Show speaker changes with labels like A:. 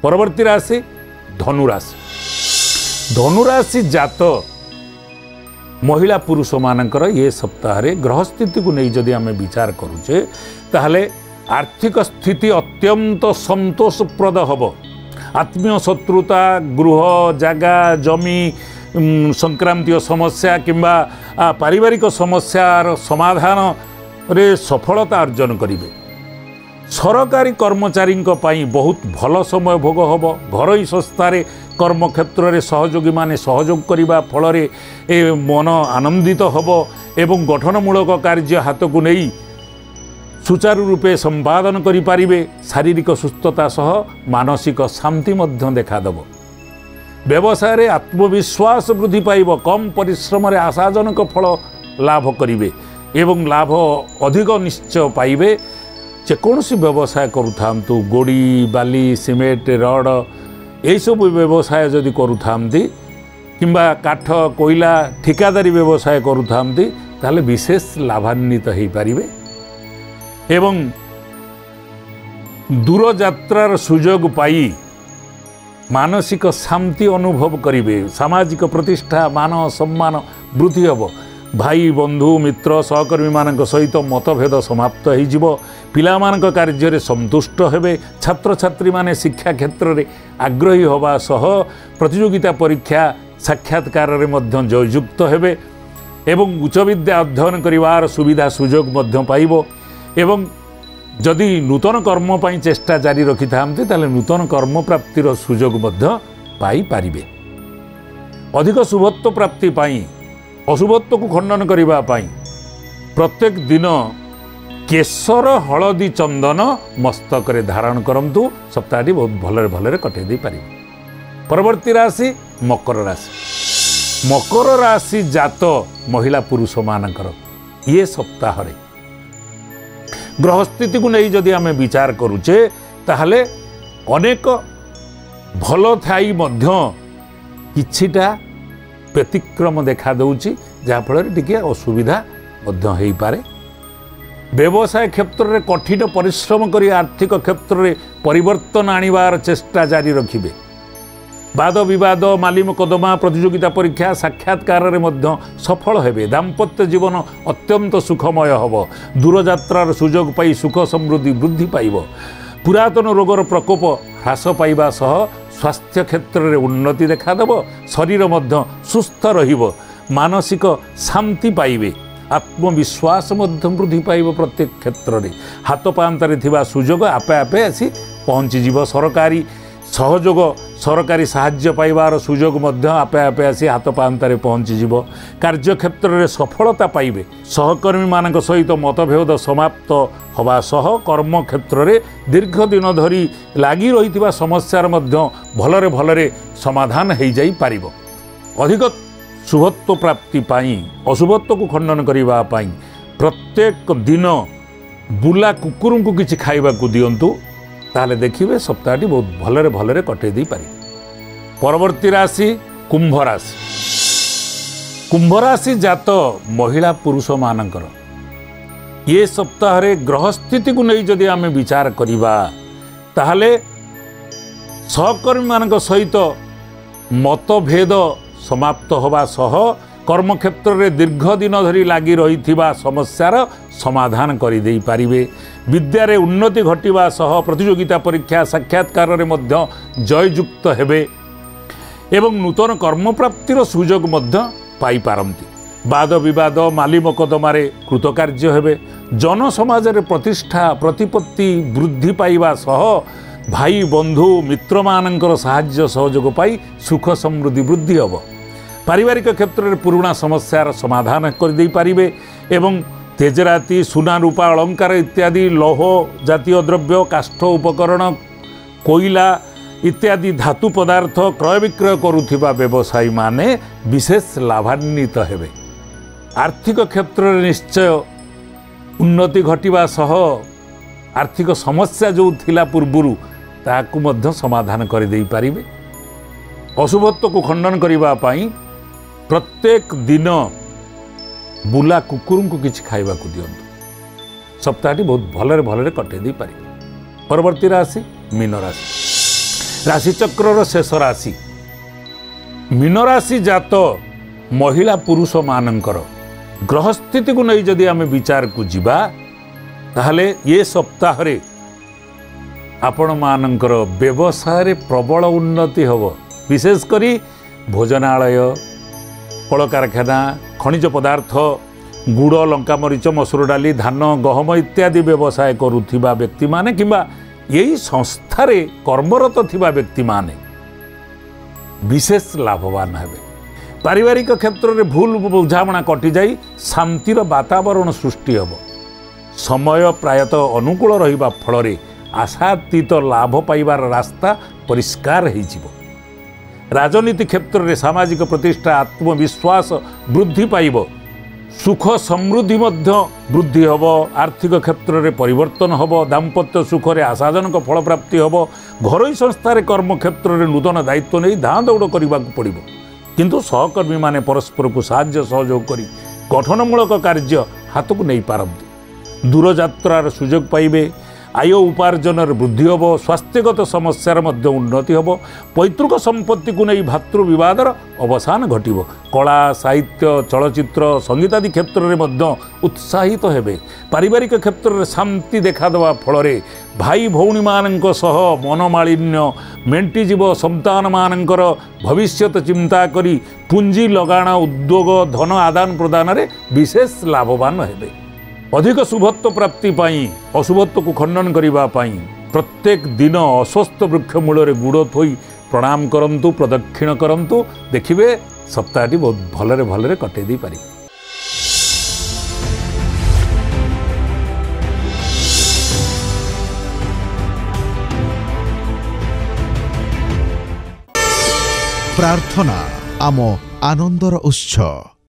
A: परवर्ती राशि धनुराशि। धनुराशि जात महिला पुरुष मानकर ये सप्ताह ग्रह स्थिति को नहीं जदि आम विचार करुचे ताहले आर्थिक स्थिति अत्यंत संतोषप्रद हम। आत्मीय शत्रुता गृह जगा जमी संक्रांतीय समस्या किंबा पारिवारिक समस्यार समाधान रे सफलता अर्जन करिवे। सरकारी कर्मचारी बहुत भल समय भोग हम। घरोई संस्थार कर्मक्षेत्र में सहयोगी माने सहयोग करने फल मन आनंदित हम एवं गठनमूलक कार्य हाथ को नहीं सुचारू रूपे संपादन करें। शारीरिक सुस्थता सह मानसिक शांति देखादेव। व्यवसाय आत्मविश्वास वृद्धि पाइब। कम परिश्रम आशाजनक फल लाभ करेंगे एवं लाभ अधिक निश्चय पाइबे। जेकोसी व्यवसाय करूथांतु गोड़ी बाली सीमेंट रड यही सब व्यवसाय जदि करूथांती किंबा काठ कोयला ठिकादारी व्यवसाय करूथांती ताले विशेष लाभान्वित हो पारिबे एवं दूर यात्रार सुयोग पाई मानसिक शांति अनुभव करिवे। सामाजिक प्रतिष्ठा मान सम्मान वृद्धि हम। भाई बंधु मित्र सहकर्मी मान सहित मतभेद समाप्त हो। पिला मान कार्य में संतुष्ट हेबे। छात्र छात्री माने शिक्षा क्षेत्र में आग्रही होवा सह प्रतियोगिता परीक्षा साक्षात्कार में जययुक्त हेबे एवं उच्च विद्या अध्ययन करिवार सुविधा सुयोग मध्य पाइबो एवं जदि नूतन कर्म पई चेष्टा जारी रखि थांते ताले नूतन कर्म प्राप्तिर सुयोग मध्य पाई पारिबे। अधिक शुभत्व प्राप्ति पाई अशुभत्व को खंडन करिबा पाई प्रत्येक दिन केशर हलदी चंदन मस्तक रे धारण करंतु। सप्ताहटी बहुत भलरे भलरे कटे दे पारि। परवर्ती राशि मकर राशि। मकर राशि जात महिला पुरुष मानकर ये सप्ताह रे ग्रह स्थिति को नहीं जदि आम विचार करुचे ताहले अनेक भल थाई मध्य किछिटा व्यतिक्रम देखा दउची जाफल टिके असुविधा मध्य हेई पारे। व्यवसाय क्षेत्र में कठिन परिश्रम करी आर्थिक क्षेत्र में परिवर्तन आनिबार चेष्टा जारी रखिबे। वाद विवाद माली मोकदमा प्रतियोगिता परीक्षा साक्षात्कार में मध्य सफल हेबे। दाम्पत्य जीवन अत्यंत सुखमय हब। दूरयात्रार सुयोग पाई सुख समृद्धि वृद्धि पाइब। पुरातन रोगर प्रकोप ह्रास पाइबा सह स्वास्थ्य क्षेत्र में उन्नति देखादेव। शरीर मध्य सुस्थ रहिब। मानसिक शांति पाइबे। आत्मविश्वास मध्य वृद्धि पाइब। प्रत्येक क्षेत्र में हाथ पांतारे थिबा सुयोग आपे आपे आसी पहुँचीजिव। सरकारी सहयोग सरकारी साहाय्य पाइबार सुयोग मध्य आपे आपे आसी हाथ पांतारे पहुँचीजिव। कार्यक्षेत्र में सफलता पाइबे। सहकर्मी मानक सहित मतभेद समाप्त हवा सह कर्म क्षेत्र में दीर्घ दिन धरी लगी रही समस्यार मध्य भलरे भलरे समाधान हो जाई पारिबो। अधिक शुभत्व प्राप्ति पाई अशुभत्व को खंडन करिबा पाई प्रत्येक दिन बुला कुकुर को किछि खाइबा को दियंतु ताले देखिए सप्ताहटी बहुत भलरे भलरे कटे दी पारि। परवर्ती राशि कुंभ राशि। कुंभ राशि जात महिला पुरुष मानकर ये सप्ताह रे ग्रह स्थिति को नहीं जदि आम विचार करिबा ताहले सहकर्मी मानक सहित मतभेद समाप्त होवा सह कर्मक्षेत्र में दीर्घ दिन धरी लगी रही समस्यार समाधान कर दे पारिबे। विद्यारे उन्नति घटिबा सह प्रतियोगिता परीक्षा साक्षात्कार में मध्य जययुक्त हेबे एवं नूतन कर्म प्राप्तिर सुयोग मध्य पाई पारंती। वाद विवाद माली मोकदमारे कृतकार्य हेबे। जन समाज रे प्रतिष्ठा प्रतिपत्ति वृद्धि पाइबा सह भाई बंधु मित्र मानकर साहाय्य सहयोग पाई सुख समृद्धि वृद्धि हम। पारिवारिक क्षेत्र में पुराना समस्यार समाधान कर दे पारिबे एवं तेजराति सुना रूपा अलंकार इत्यादि लौह जातीय द्रव्य काष्ठ उपकरण कोयला इत्यादि धातु पदार्थ क्रय विक्रय करुथिबा व्यवसायी माने विशेष लाभान्वित हेबे। आर्थिक क्षेत्र में निश्चय उन्नति घटिबा सह आर्थिक समस्या जो थिला पूर्वरु ताकू मध्य समाधान कर दे पारिबे। अशुभत्व को खंडन करिबा पाई प्रत्येक दिन बुला कुकुर को किछि खाइबा को दियंतु। सप्ताहटी बहुत भलरे भलरे कटे दी पारि। परवर्ती राशि मीन राशि। राशिचक्रर शेष राशि मीन राशि जात महिला पुरुष मानकर ग्रहस्थिति को नहीं जदि आम विचार को जीवा ताहले ये सप्ताह रे आपण मानकर व्यवसाय प्रबल उन्नति हब विशेष करी भोजनालय कल कारखाना खनिज पदार्थ गुड़ लंका मरीच मसूर डाली धान गहम इत्यादि व्यवसाय करुथिबा व्यक्ति माने किंबा यही संस्थार कर्मरत थिबा व्यक्ति माने विशेष लाभवान हेबे। पारिवारिक क्षेत्र में भूल बुझामणा कटि जाई शांतिर वातावरण सृष्टि हब समय प्रायतः अनुकूल रहिबा फल आशातीत लाभ पाइबार रास्ता परिष्कार हो। राजनीति क्षेत्र में सामाजिक प्रतिष्ठा आत्मविश्वास वृद्धि पाइब सुख समृद्धि मध्य वृद्धि हब। आर्थिक क्षेत्र में परिवर्तन हब दाम्पत्य सुख में आशाजनक फल प्राप्ति हब। घरोई संस्थार कर्म क्षेत्र में नूतन दायित्व नहीं धाँ दौड़ करने पड़ो किंतु सहकर्मी माने परस्पर को साहाय्य सहयोग करी गठनमूलक कार्य हाथ को नहीं पारती। दूरयात्रार सुजोग पाइबे आय उपार्जन वृद्धि हब। स्वास्थ्यगत समस्यार मध्य उन्नति हब। पैतृक संपत्ति को नहीं भातृ विवादर अवसान घटिब। कला साहित्य चलचित्र संगीत आदि क्षेत्र में मध्य उत्साहित हेबे। पारिवारिक क्षेत्र में शांति देखादेवा फल भाई भौणी मानक सह मनमालिन्य मेंटिजीव संतान मानकर भविष्यत चिंता करी पुंजी लगाण उद्योग धन आदान प्रदान रे विशेष लाभवान हेबे। अधिक शुभत्व प्राप्ति पाई अशुभत्व को खंडन करने प्रत्येक दिन अस्वस्थ वृक्ष मूल गुड़ थोई प्रणाम करंतु प्रदक्षिण करंतु देखिए सप्ताहटी बहुत भलरे भलरे कटे दी पारि।
B: प्रार्थना आम आनंदर उत्स।